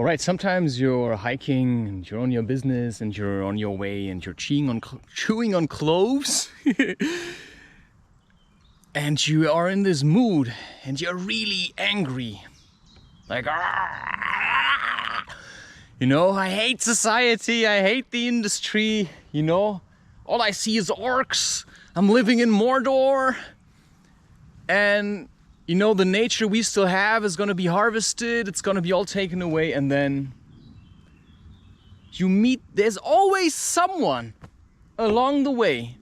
All right, sometimes you're hiking and you're on your business and you're on your way and you're chewing on cloves and you are in this mood and you're really angry. Like, you know, I hate society, I hate the industry, you know, all I see is orcs, I'm living in Mordor, and you know, the nature we still have is gonna be harvested, it's gonna be all taken away, and then you meet, there's always someone along the way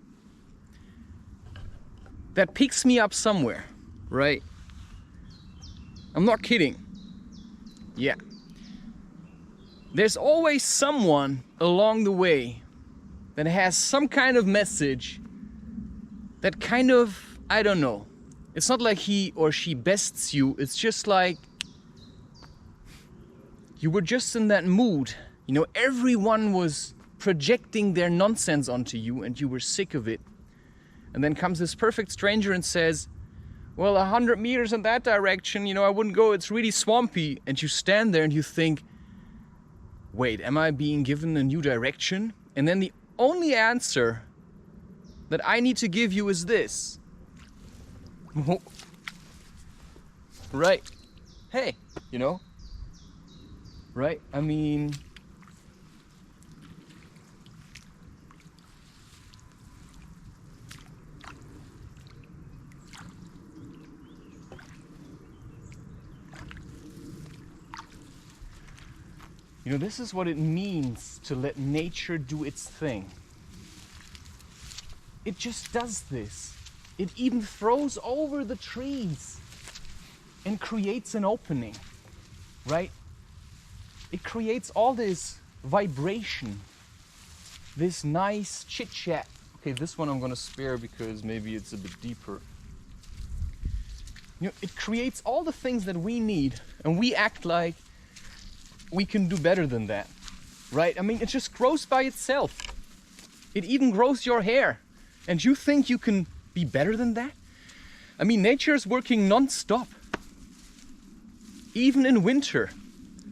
that picks me up somewhere, right? I'm not kidding. Yeah. There's always someone along the way that has some kind of message that kind of, I don't know. It's not like he or she bests you, it's just like you were just in that mood. You know, everyone was projecting their nonsense onto you and you were sick of it. And then comes this perfect stranger and says, well, 100 meters in that direction, you know, I wouldn't go, it's really swampy. And you stand there and you think, wait, am I being given a new direction? And then the only answer that I need to give you is this. Right. Hey, you know? Right? I mean, you know, this is what it means to let nature do its thing. It just does this. It even throws over the trees and creates an opening, right? It creates all this vibration, this nice chit-chat. Okay, this one I'm gonna spare because maybe it's a bit deeper. You know, it creates all the things that we need, and we act like we can do better than that, right? I mean, it just grows by itself. It even grows your hair, and you think you can be better than that? I mean, nature is working non-stop. Even in winter,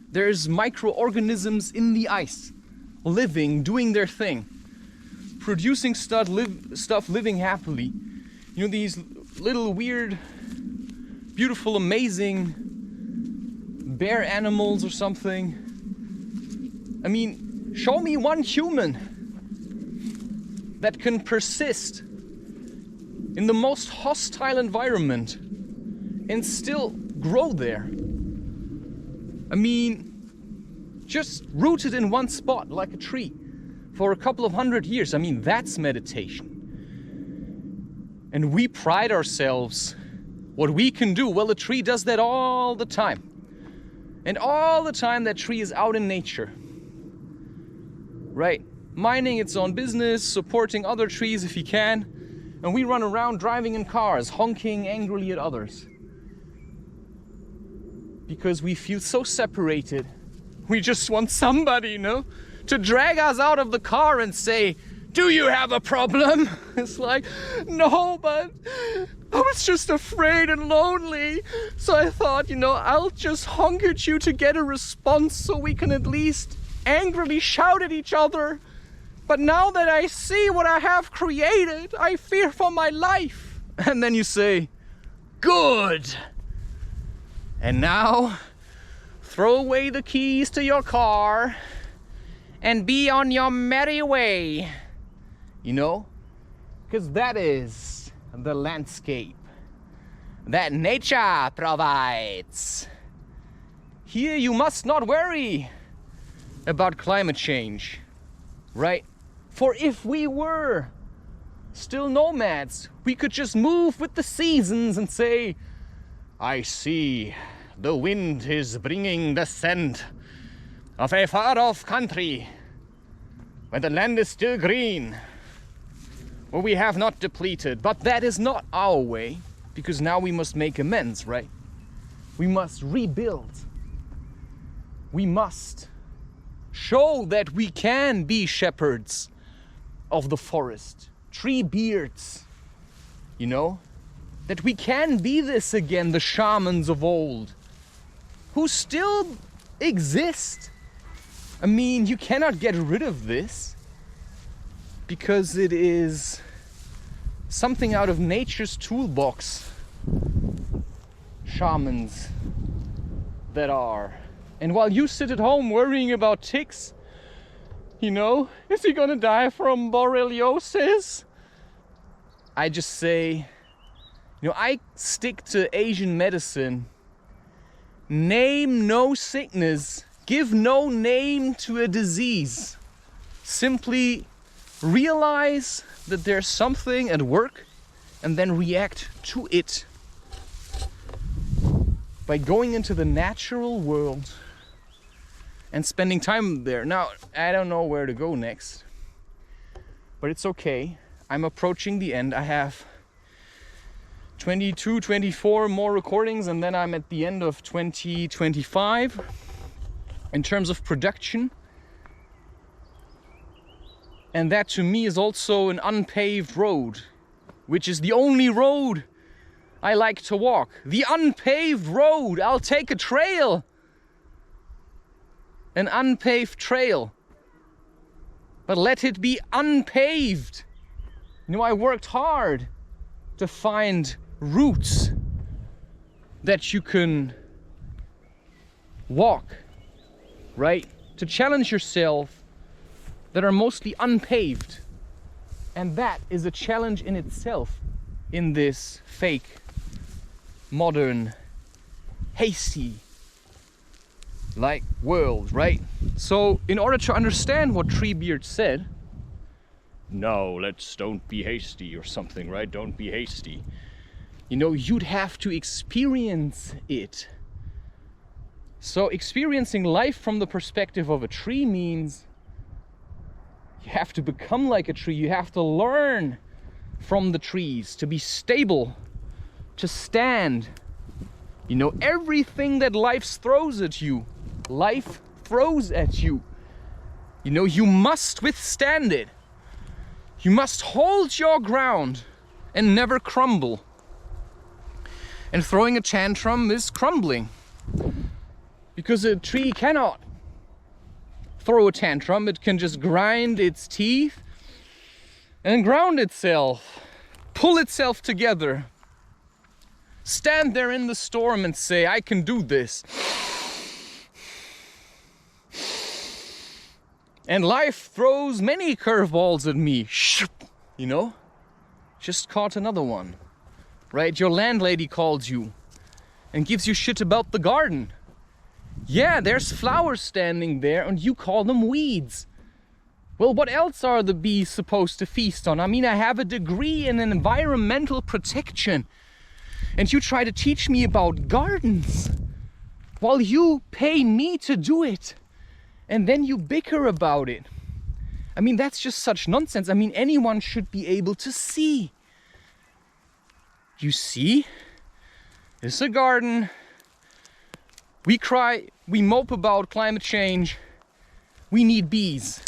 there's microorganisms in the ice, living, doing their thing, producing stuff, living happily. You know, these little weird, beautiful, amazing bear animals or something. I mean, show me one human that can persist in the most hostile environment and still grow there. I mean, just rooted in one spot like a tree for a couple of 100 years. I mean, that's meditation. And we pride ourselves what we can do. Well, a tree does that all the time. And all the time that tree is out in nature. Right? Minding its own business, supporting other trees if he can. And we run around driving in cars, honking angrily at others. Because we feel so separated. We just want somebody, you know, to drag us out of the car and say, do you have a problem? It's like, no, but I was just afraid and lonely. So I thought, you know, I'll just honk at you to get a response so we can at least angrily shout at each other. But now that I see what I have created, I fear for my life. And then you say, good. And now, throw away the keys to your car and be on your merry way. You know? Because that is the landscape that nature provides. Here you must not worry about climate change, right? For if we were still nomads, we could just move with the seasons and say, I see the wind is bringing the scent of a far-off country where the land is still green, where we have not depleted. But that is not our way, because now we must make amends, right? We must rebuild. We must show that we can be shepherds of the forest, tree beards, you know? That we can be this again, the shamans of old, who still exist. I mean, you cannot get rid of this because it is something out of nature's toolbox. Shamans that are. And while you sit at home worrying about ticks, you know, is he gonna die from borreliosis? I just say, you know, I stick to Asian medicine. Name no sickness, give no name to a disease. Simply realize that there's something at work and then react to it by going into the natural world and spending time there. Now, I don't know where to go next, but it's okay. I'm approaching the end. I have 22, 24 more recordings, and then I'm at the end of 2025. In terms of production. And that to me is also an unpaved road, which is the only road I like to walk. The unpaved road. I'll take a trail. An unpaved trail. But let it be unpaved. You know, I worked hard to find routes that you can walk, right? To challenge yourself that are mostly unpaved. And that is a challenge in itself in this fake, modern, hasty, like world, right? So in order to understand what Treebeard said, no, don't be hasty or something, right? Don't be hasty. You know, you'd have to experience it. So experiencing life from the perspective of a tree means you have to become like a tree. You have to learn from the trees to be stable, to stand. You know, everything that life throws at you, life throws at you. You know, you must withstand it. You must hold your ground and never crumble. And throwing a tantrum is crumbling. Because a tree cannot throw a tantrum. It can just grind its teeth and ground itself, pull itself together, stand there in the storm and say, I can do this. And life throws many curveballs at me. You know, just caught another one, right? Your landlady calls you and gives you shit about the garden. Yeah, there's flowers standing there and you call them weeds. Well, what else are the bees supposed to feast on? I mean, I have a degree in environmental protection and you try to teach me about gardens while you pay me to do it. And then you bicker about it. I mean, that's just such nonsense. I mean, anyone should be able to see. You see? It's a garden. We cry, we mope about climate change. We need bees.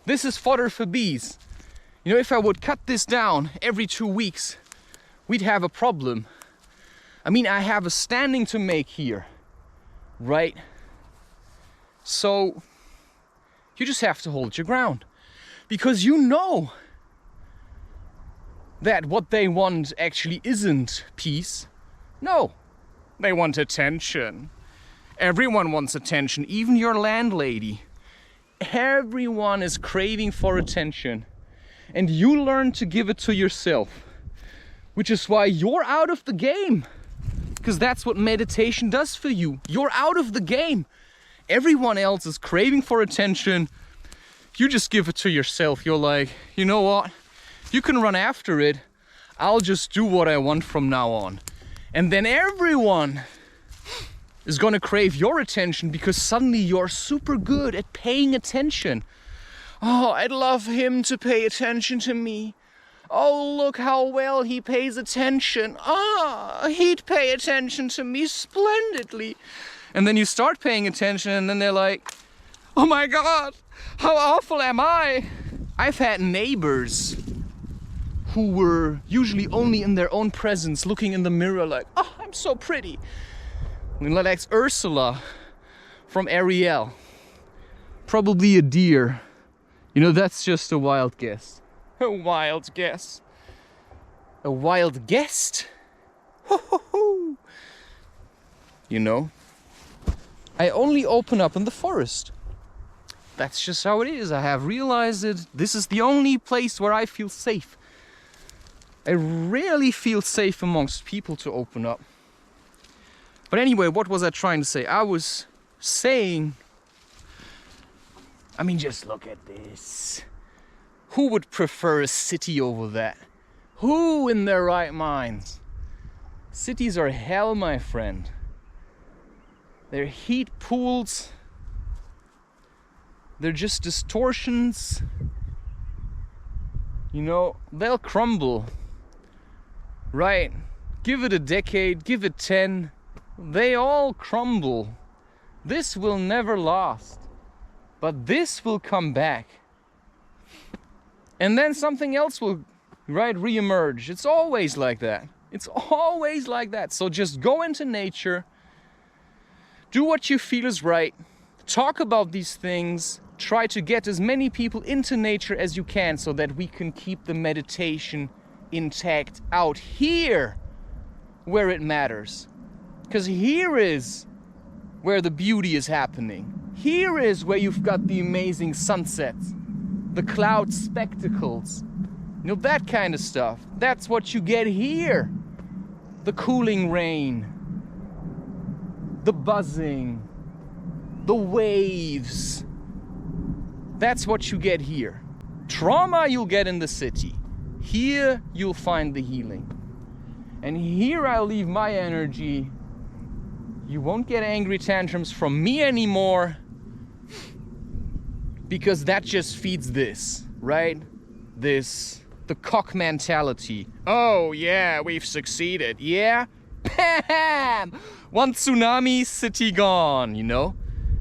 This is fodder for bees. You know, if I would cut this down every 2 weeks, we'd have a problem. I mean, I have a standing to make here, right? So you just have to hold your ground because you know that what they want actually isn't peace. No, they want attention. Everyone wants attention, even your landlady. Everyone is craving for attention and you learn to give it to yourself, which is why you're out of the game, because that's what meditation does for you. You're out of the game. Everyone else is craving for attention. You just give it to yourself. You're like, you know what? You can run after it. I'll just do what I want from now on. And then everyone is gonna crave your attention because suddenly you're super good at paying attention. Oh, I'd love him to pay attention to me. Oh, look how well he pays attention. Ah, he'd pay attention to me splendidly. And then you start paying attention and then they're like, oh my God, how awful am I? I've had neighbors who were usually only in their own presence, looking in the mirror like, oh, I'm so pretty. And like Ursula from Ariel. Probably a deer. You know, that's just a wild guess. A wild guess. A wild guest? Ho ho ho! You know, I only open up in the forest. That's just how it is. I have realized it. This is the only place where I feel safe. I rarely feel safe amongst people to open up. But anyway, what was I trying to say? I was saying, I mean, just look at this. Who would prefer a city over that? Who in their right minds? Cities are hell, my friend. They're heat pools. They're just distortions. You know, they'll crumble. Right? Give it a decade, give it 10. They all crumble. This will never last. But this will come back. And then something else will, right, re-emerge. It's always like that. It's always like that. So just go into nature. Do what you feel is right. Talk about these things. Try to get as many people into nature as you can so that we can keep the meditation intact out here where it matters. Because here is where the beauty is happening. Here is where you've got the amazing sunsets, the cloud spectacles, you know, that kind of stuff. That's what you get here. The cooling rain, the buzzing, the waves. That's what you get here. Trauma you'll get in the city. Here you'll find the healing. And here I'll leave my energy. You won't get angry tantrums from me anymore, because that just feeds this, right? This, the cock mentality. Oh yeah, we've succeeded. Yeah? Bam! One tsunami, city gone, you know?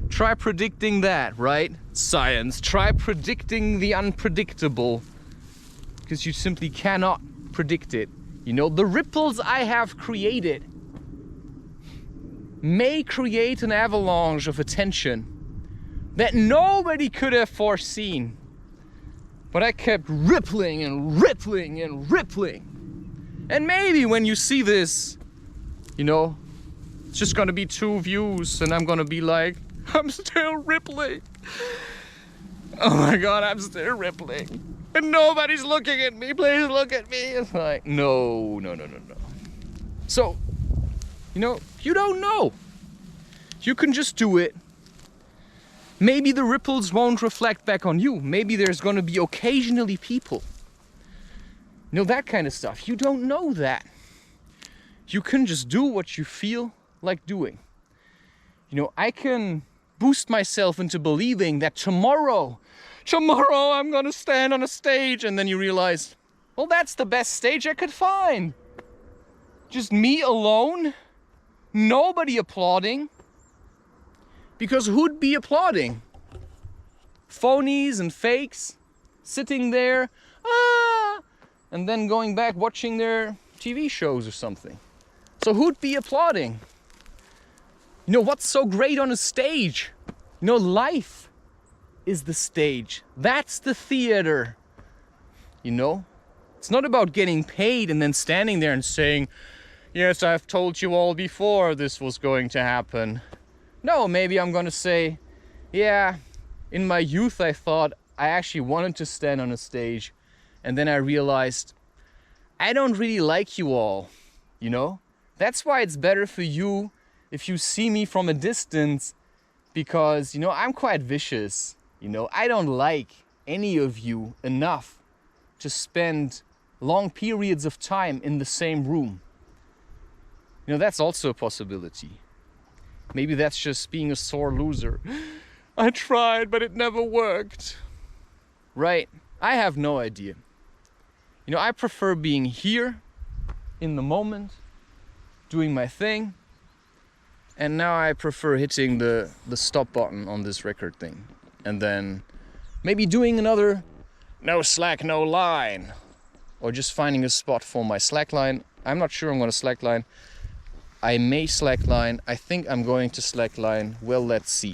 Try predicting that, right? Science, try predicting the unpredictable, because you simply cannot predict it. You know, the ripples I have created may create an avalanche of attention that nobody could have foreseen. But I kept rippling and rippling and rippling. And maybe when you see this, you know, it's just gonna be 2 views and I'm gonna be like, I'm still rippling. Oh my God, I'm still rippling. And nobody's looking at me, please look at me. It's like, no. So, you know, you don't know. You can just do it. Maybe the ripples won't reflect back on you. Maybe there's gonna be occasionally people. You know, that kind of stuff. You don't know that. You can just do what you feel like doing. You know, I can boost myself into believing that tomorrow I'm gonna stand on a stage, and then you realize, well, that's the best stage I could find. Just me alone, nobody applauding. Because who'd be applauding? Phonies and fakes sitting there, and then going back watching their TV shows or something. So who'd be applauding? You know, what's so great on a stage? You know, life is the stage. That's the theater. You know? It's not about getting paid and then standing there and saying, yes, I've told you all before this was going to happen. No, maybe I'm gonna say, yeah, in my youth I thought I actually wanted to stand on a stage, and then I realized I don't really like you all, you know? That's why it's better for you if you see me from a distance, because, you know, I'm quite vicious, you know? I don't like any of you enough to spend long periods of time in the same room. You know, that's also a possibility. Maybe that's just being a sore loser. I tried, but it never worked. Right? I have no idea. You know, I prefer being here, in the moment, doing my thing. And now I prefer hitting the stop button on this record thing. And then maybe doing another no slack, no line. Or just finding a spot for my slackline. I'm not sure I'm gonna slackline. I may slackline. I think I'm going to slackline. Well, let's see.